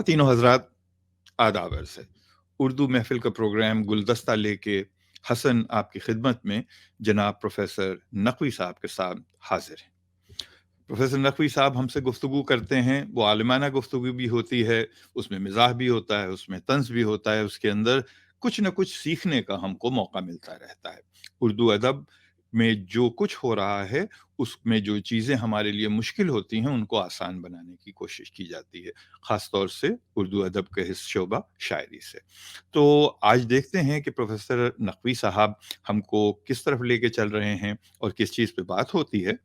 ख़वातीन और हज़रात, आदाब अर्ज़ है। उर्दू महफ़िल का प्रोग्राम गुलदस्ता लेके हसन आपकी खिदमत में जनाब प्रोफेसर नकवी साहब के साथ हाजिर हैं। प्रोफेसर नकवी साहब हमसे गुफ्तगू करते हैं, वो आलिमाना गुफ्तगू भी होती है, उसमें मिज़ाह भी होता है, उसमें तंज़ भी होता है, उसके अंदर कुछ न कुछ सीखने का हमको मौका मिलता रहता है। उर्दू अदब में जो कुछ हो रहा है, उसमें जो चीज़ें हमारे लिए मुश्किल होती हैं, उनको आसान बनाने की कोशिश की जाती है, ख़ास तौर से उर्दू अदब के इस शोबा शायरी से। तो आज देखते हैं कि प्रोफेसर नकवी साहब हमको किस तरफ लेके चल रहे हैं और किस चीज़ पे बात होती है।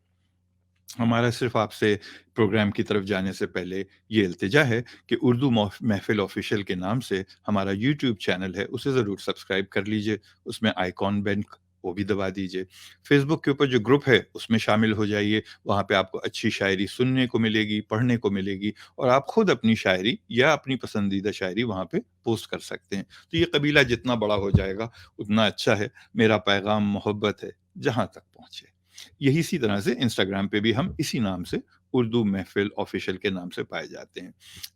हमारा सिर्फ आपसे प्रोग्राम की तरफ जाने से पहले ये इल्तिजा है कि उर्दू महफ़िल ऑफ़िशियल के नाम से हमारा यूट्यूब चैनल है, उसे ज़रूर सब्सक्राइब कर लीजिए, उसमें आइकॉन बेल वो भी दबा दीजिए। फ़ेसबुक के ऊपर जो ग्रुप है, उसमें शामिल हो जाइए, वहाँ पे आपको अच्छी शायरी सुनने को मिलेगी, पढ़ने को मिलेगी और आप खुद अपनी शायरी या अपनी पसंदीदा शायरी वहाँ पे पोस्ट कर सकते हैं। तो ये कबीला जितना बड़ा हो जाएगा, उतना अच्छा है। मेरा पैगाम मोहब्बत है, जहाँ तक पहुँचे। यही इसी तरह से इंस्टाग्राम पे भी हम इसी नाम से उर्दू महफ़िल ऑफ़िशियल के नाम से पाए जाते हैं।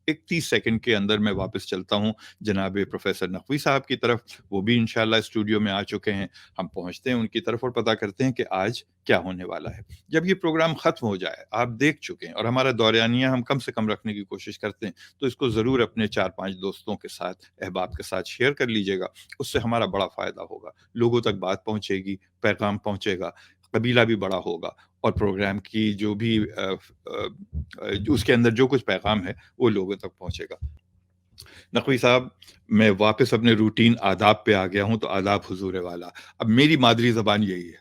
31 सेकंड के अंदर मैं वापस चलता हूँ जनाब प्रोफ़ेसर नकवी साहब की तरफ, वो भी इंशाअल्लाह स्टूडियो में आ चुके हैं। हम पहुँचते हैं उनकी तरफ और पता करते हैं कि आज क्या होने वाला है। जब ये प्रोग्राम ख़त्म हो जाए, आप देख चुके हैं और हमारा दौरानिया हम कम से कम रखने की कोशिश करते हैं, तो इसको ज़रूर अपने 4-5 दोस्तों के साथ, अहबाब के साथ शेयर कर लीजिएगा। उससे हमारा बड़ा फ़ायदा होगा। लोगों तक बात पहुँचेगी, पैगाम पहुँचेगा, कबीला भी बड़ा होगा और प्रोग्राम की जो भी उसके अंदर जो कुछ पैगाम है वो लोगों तक पहुंचेगा। नकवी साहब, मैं वापस अपने रूटीन आदाब पे आ गया हूं, तो आदाब हुजूर वाला। अब मेरी मादरी जबान यही है।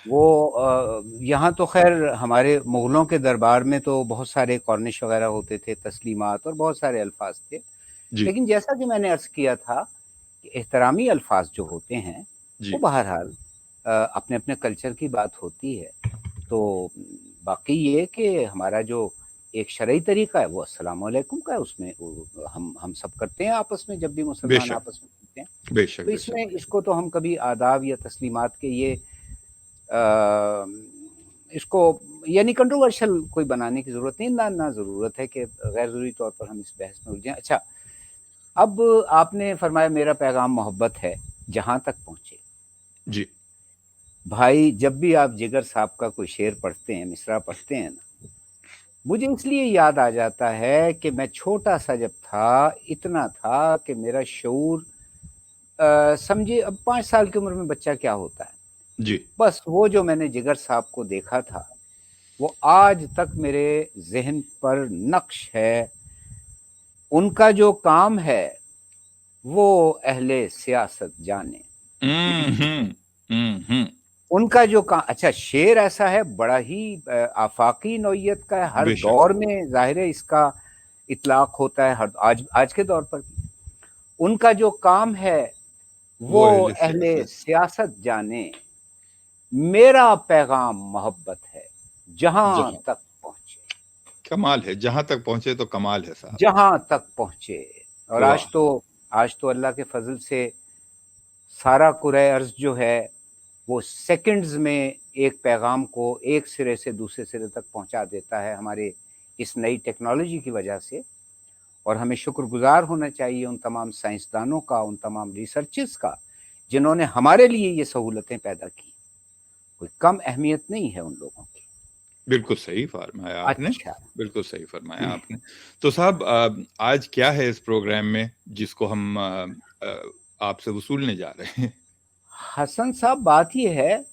वो यहाँ तो खैर हमारे मुग़लों के दरबार में तो बहुत सारे कॉर्निश वगैरह होते थे, तस्लीमात और बहुत सारे अल्फाज थे। जी लेकिन जैसा कि मैंने अर्ज़ किया था कि एहतरामी अल्फाज जो होते हैं वो जी बहरहाल अपने अपने कल्चर की बात होती है। तो बाकी ये कि हमारा जो एक शरई तरीका है वो अस्सलाम वालेकुम का है, उसमें हम सब करते हैं आपस में, जब भी मुसलमान बेशक आपस में मिलते हैं। बेशक तो बेशक। इसमें इसको तो हम कभी आदाब या तस्लीमात के ये अ, इसको यानी कंट्रोवर्शियल कोई बनाने की ज़रूरत नहीं, ना ज़रूरत है कि गैर ज़रूरी तौर पर हम इस बहस में उलझें। अच्छा, अब आपने फरमाया मेरा पैगाम मोहब्बत है, जहाँ तक पहुँचे। जी भाई, जब भी आप जिगर साहब का कोई शेर पढ़ते हैं, मिसरा पढ़ते हैं ना, मुझे इसलिए याद आ जाता है कि मैं छोटा-सा जब था, इतना था कि मेरा शऊर समझिए अब 5 साल की उम्र में बच्चा क्या होता है। जी। बस वो जो मैंने जिगर साहब को देखा था, वो आज तक मेरे ज़हन पर नक्श है। उनका जो काम है, वो अहले सियासत जाने। हम्म हम्म। उनका जो का अच्छा शेर ऐसा है, बड़ा ही आफाकी नौइयत का है, हर बेशक। दौर में ज़ाहिर है इसका इतलाक़ होता है, हर आज के दौर पर भी। उनका जो काम है, वो वो अहले अहले सियासत। सियासत जाने, मेरा पैगाम मोहब्बत है, जहाँ जहाँ तक पहुँचे। कमाल है, जहां तक पहुंचे तो कमाल है साहब। जहाँ तक पहुँचे। और वाह। आज तो अल्लाह के फ़ज़ल से सारा कुरे अर्ज़ जो है, वो सेकंड्स में एक पैगाम को एक सिरे से दूसरे सिरे तक पहुँचा देता है हमारे इस नई टेक्नोलॉजी की वजह से। और हमें शुक्रगुज़ार होना चाहिए उन तमाम साइंसदानों का, उन तमाम रिसर्चर्स का, जिन्होंने हमारे लिए ये सहूलतें पैदा की। कोई कम अहमियत नहीं है उन लोगों की। बिल्कुल सही फरमाया आपने। अच्छा। बिल्कुल सही फरमाया आपने। तो साहब, आज क्या है इस प्रोग्राम में जिसको हम आपसे वसूलने जा रहे हैं? हसन साहब, बात ये है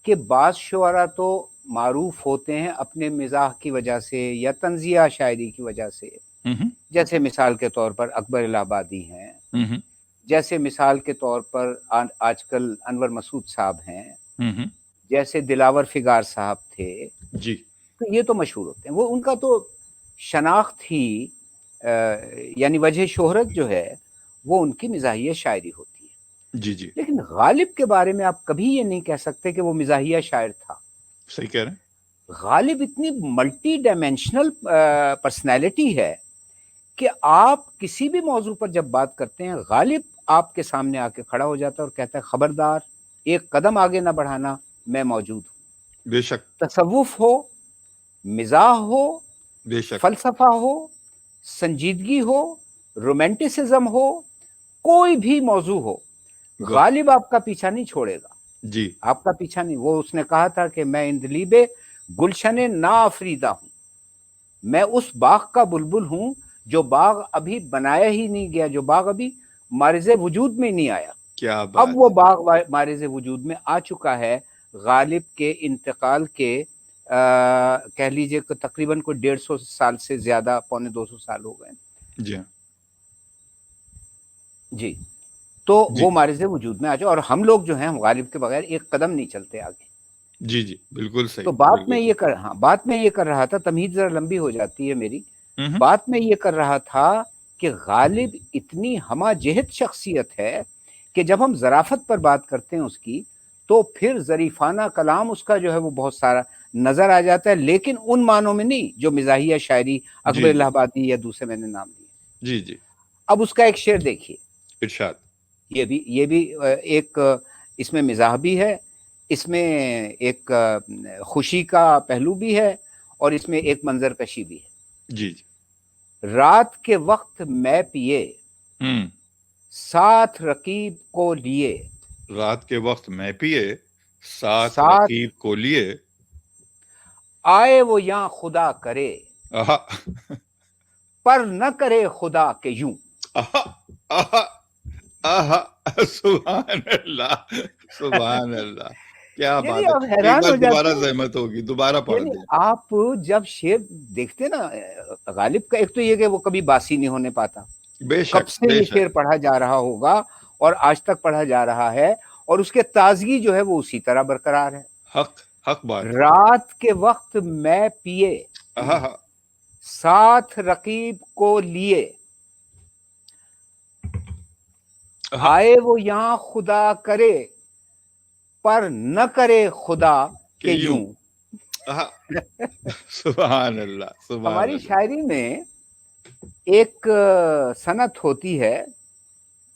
कि बाज़ शुअरा तो मारूफ होते हैं अपने मिज़ाह की वजह से या तंज़िया शायरी की वजह से। हम्म जैसे मिसाल के तौर पर अकबर इलाहाबादी हैं, हम्म जैसे मिसाल के तौर पर आजकल अनवर मसूद साहब हैं, हम्म। जैसे दिलावर फिगार साहब थे। जी तो ये तो मशहूर होते हैं, वो उनका तो शनाख्त ही यानी वजह शोहरत जो है, वो उनकी मिज़ाहिया शायरी होती है। जी जी। लेकिन गालिब के बारे में आप कभी ये नहीं कह सकते कि वो मिज़ाहिया शायर था। सही कह रहे हैं। गालिब इतनी मल्टी डायमेंशनल पर्सनैलिटी है कि आप किसी भी मौजू पर जब बात करते हैं, गालिब आपके सामने आके खड़ा हो जाता है और कहता है, खबरदार, एक कदम आगे ना बढ़ाना, मैं मौजूद हूँ। बेशक। तसव्वुफ हो, मिज़ाह हो, बेशक। फलसफा हो, संजीदगी हो, रोमांटिसिज्म हो, कोई भी मौजू हो, गालिब आपका पीछा नहीं छोड़ेगा जी। आपका पीछा नहीं। वो उसने कहा था कि मैं इंदलीबे गुलशने ना अफरीदा हूं, मैं उस बाग का बुलबुल हूं जो बाग अभी बनाया ही नहीं गया, जो बाग अभी मारिज़े वजूद में नहीं आया। क्या अब बात वो है। बाग मारिज़े वजूद में आ चुका है गालिब के इंतकाल के कह लीजिए कि तकरीबन कोई 150 साल से ज्यादा, पौने 200 साल हो गए। जी हाँ। जी, तो जी वो मारिज़े वजूद में आ जाए, और हम लोग जो हैं गालिब के बगैर एक कदम नहीं चलते आगे। जी जी, बिल्कुल सही, तो बात बिल्कुल में सही। ये कर हाँ बात में ये कर रहा था, तमहीद जरा लंबी हो जाती है मेरी। हम्म। बात में ये कर रहा था कि गालिब इतनी हमाजहत शख्सियत है कि जब हम ज़राफ़त पर बात करते हैं उसकी, तो फिर ज़रीफ़ाना कलाम उसका जो है वो बहुत सारा नज़र आ जाता है, लेकिन उन मानों में नहीं जो मिज़ाहिया शायरी जी अकबर जी इलाहाबादी या दूसरे मैंने नाम लिए। जी जी। अब उसका एक शेर देखिए, इरशाद। ये भी एक इसमें मिज़ाह भी है, इसमें एक खुशी का पहलू भी है, और इसमें एक मंजरकशी भी है। जी जी। रात के वक्त मैं पिए, हम्म। साथ रकीब को लिए, रात के वक्त मैं पिए, साथ साथ रकीब को लिए, आए वो यहाँ खुदा करे, आहा पर न करे खुदा के यूं। आहा आहा आहा। सुभान अल्लाह, सुभान अल्लाह, क्या यानी बात आप है। एक हैरान बार हो जाते दोबारा हैं। जहमत होगी, दोबारा पढ़ यानी दें। आप जब शेर देखते ना गालिब का, एक तो ये कि वो कभी बासी नहीं होने पाता, कब बेशक से ये बेशक। शेर पढ़ा जा रहा होगा और आज तक पढ़ा जा रहा है, और उसके ताजगी जो है वो उसी तरह बरकरार है। हक, हक बात है। रात के वक्त मैं पिए, आहा साथ रकीब को लिए, आहा आए वो यहाँ खुदा करे, पर न करे खुदा के के यूं। यूं। आहा सुभान अल्लाह, सुभान हमारी अल्लाह। शायरी में एक सनत होती है,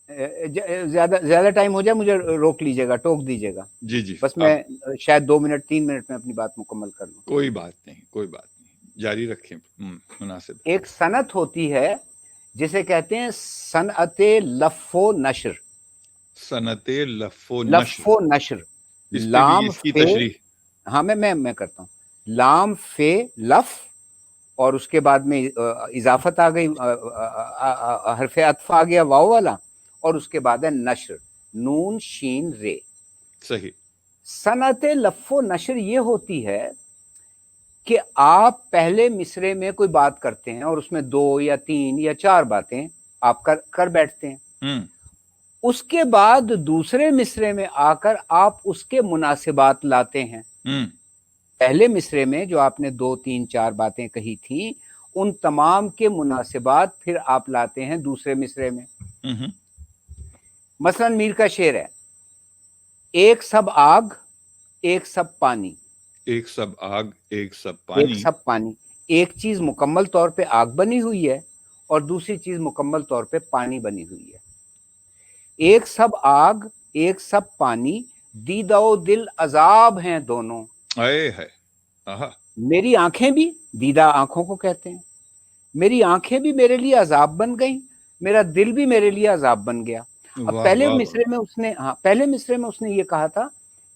ज्यादा ज्यादा टाइम हो जाए मुझे रोक लीजिएगा, टोक दीजिएगा, जी जी, बस आप मैं शायद 2 मिनट 3 मिनट में अपनी बात मुकम्मल कर लूं। कोई बात नहीं, कोई बात नहीं, जारी रखें। मुनासिब है। एक सनत होती है जिसे कहते हैं सनअते लफ़ो नशर। सनते लफ़ो नश्र। लफ़ो नशर, इस पे भी लाम इसकी फे, तशरीह। हाँ मैं करता हूँ, लाम फे लफ, और उसके बाद में इजाफत आ गई, हरफ अत्फ आ गया वाव वाला, और उसके बाद है नशर, नून शीन रे। सही। सनत लफ़ो नशर ये होती है कि आप पहले मिसरे में कोई बात करते हैं और उसमें 2 या 3 या 4 बातें आप कर बैठते हैं, उसके बाद दूसरे मिसरे में आकर आप उसके मुनासिबात लाते हैं। पहले मिसरे में जो आपने 2 3 4 बातें कही थी, उन तमाम के मुनासिबात फिर आप लाते हैं दूसरे मिसरे में। मसलन मीर का शेर है, एक सब आग एक सब पानी, एक सब आग एक सब पानी, एक सब पानी। एक चीज मुकम्मल तौर पे आग बनी हुई है और दूसरी चीज मुकम्मल तौर पे पानी बनी हुई है। एक सब आग एक सब पानी, दीदा दिल अजाब हैं दोनों। आए है। आहा मेरी आंखें भी, दीदा आंखों को कहते हैं, मेरी आंखें भी मेरे लिए अजाब बन गई, मेरा दिल भी मेरे लिए अजाब बन गया। अब वाह पहले वाह वाह। मिसरे में उसने, हाँ पहले मिसरे में उसने ये कहा था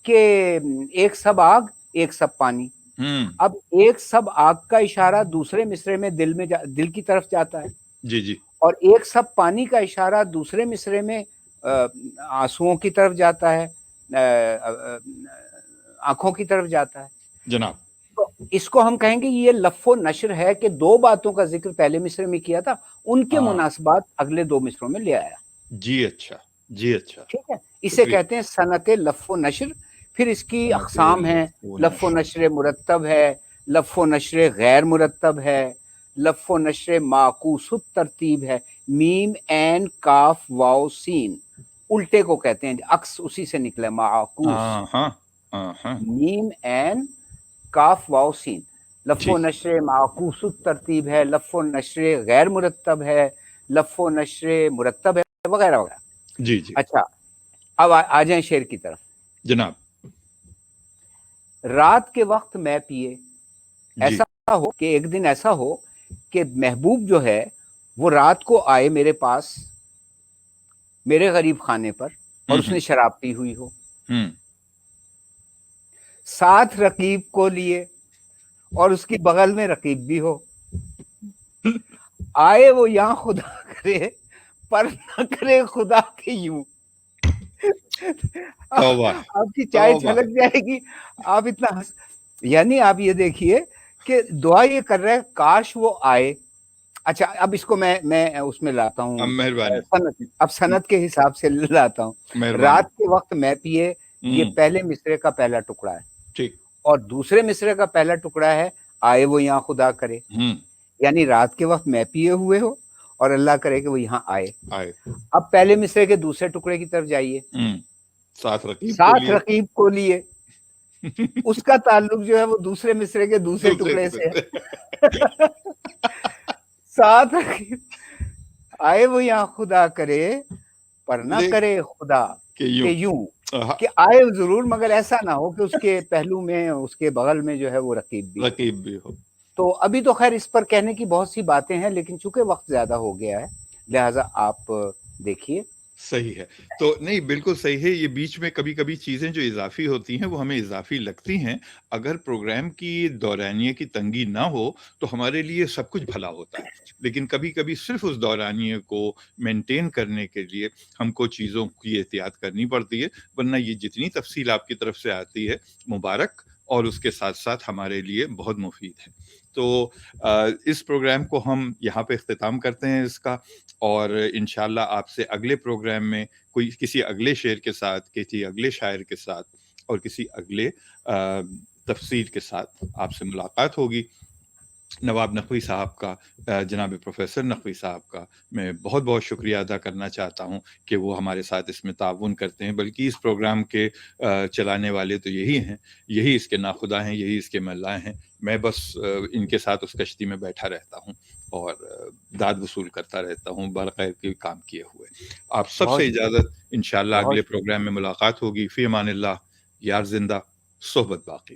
कि एक सब आग एक सब पानी। अब एक सब आग का इशारा दूसरे मिसरे में दिल की तरफ जाता है, जी जी, और एक सब पानी का इशारा दूसरे मिसरे में आंसुओं की तरफ जाता है, आंखों की तरफ जाता है। जनाब। तो इसको हम कहेंगे ये लफ़ो नशर है कि 2 बातों का जिक्र पहले मिसरे में किया था, उनके हाँ मुनासबात अगले 2 मिसरों में ले आया। जी, अच्छा जी, अच्छा। ठीक है, इसे शुक्रिया। कहते हैं सनते लफ़ो नशर। फिर इसकी सनते अक़साम है, लफ़ो लफ़ो नश्र। नशर मुरत्तब है, लफ़ो नशर गैर मुरत्तब है, लफ़ो नशर माकूसुत तरतीब है। मीम ऐन काफ वाव सीन, उल्टे को कहते हैं, अक्स उसी से निकला माकूस। मीम ऐन काफ वाव सीन, लफ़ो ठीक। नशर माकूसुत तरतीब है, लफ़ो नशर गैर मुरत्तब है, लफ़ो नशर मुरत्तब है, वगैरह वगैरह। जी जी अच्छा, अब आ जाएं शेर की तरफ। जनाब। रात के वक्त मैं पिए, जी ऐसा हो कि एक दिन ऐसा हो کہ محبوب جو ہے وہ رات کو آئے میرے پاس میرے غریب خانے پر اور اس نے شراب پی ہوئی ہو، ساتھ رقیب کو لیے اور اس کی بغل میں رقیب بھی ہو، آئے وہ یہاں خدا کرے پر نہ کرے خدا کے یوں. آپ کی چائے چھلک جائے گی. آپ اتنا یعنی آپ یہ دیکھیے کہ دعا یہ کر رہے کاش وہ آئے. اچھا اب اس کو میں اس میں لاتا ہوں، اب سند کے حساب سے لاتا ہوں. رات کے وقت میں پیے یہ پہلے مصرے کا پہلا ٹکڑا ہے، اور دوسرے مصرے کا پہلا ٹکڑا ہے آئے وہ یہاں خدا کرے. یعنی رات کے وقت میں پیے ہوئے ہو اور اللہ کرے کہ وہ یہاں آئے. اب پہلے مصرے کے دوسرے ٹکڑے کی طرف جائیے، ساتھ رقیب کو لیے. اس کا تعلق جو ہے وہ دوسرے مصرے کے دوسرے ٹکڑے سے ہے. ساتھ رقیب آئے وہ یہاں خدا کرے پر نہ کرے خدا کہ یوں، کہ آئے ضرور مگر ایسا نہ ہو کہ اس کے پہلو میں اس کے بغل میں جو ہے وہ رقیب بھی ہو. تو ابھی تو خیر اس پر کہنے کی بہت سی باتیں ہیں، لیکن چونکہ وقت زیادہ ہو گیا ہے لہٰذا آپ دیکھیے. صحیح ہے. تو نہیں بالکل صحیح ہے. یہ بیچ میں کبھی کبھی چیزیں جو اضافی ہوتی ہیں وہ ہمیں اضافی لگتی ہیں. اگر پروگرام کی دورانیے کی تنگی نہ ہو تو ہمارے لیے سب کچھ بھلا ہوتا ہے، لیکن کبھی کبھی صرف اس دورانیے کو مینٹین کرنے کے لیے ہم کو چیزوں کی احتیاط کرنی پڑتی ہے، ورنہ یہ جتنی تفصیل آپ کی طرف سے آتی ہے مبارک، اور اس کے ساتھ ساتھ ہمارے لیے بہت مفید ہے. تو اس پروگرام کو ہم یہاں پہ اختتام کرتے ہیں اس کا، اور انشاءاللہ آپ سے اگلے پروگرام میں کوئی کسی اگلے شعر کے ساتھ، کسی اگلے شاعر کے ساتھ اور کسی اگلے تفسیر کے ساتھ آپ سے ملاقات ہوگی. نواب نقوی صاحب کا، جناب پروفیسر نقوی صاحب کا میں بہت بہت شکریہ ادا کرنا چاہتا ہوں کہ وہ ہمارے ساتھ اس میں تعاون کرتے ہیں. بلکہ اس پروگرام کے چلانے والے تو یہی ہیں، یہی اس کے ناخدا ہیں، یہی اس کے ملا ہیں. میں بس ان کے ساتھ اس کشتی میں بیٹھا رہتا ہوں اور داد وصول کرتا رہتا ہوں بغیر کے کام کیے ہوئے. آپ سب سے اجازت، انشاءاللہ اگلے پروگرام میں ملاقات ہوگی. فی امان اللہ. یار زندہ، صحبت باقی.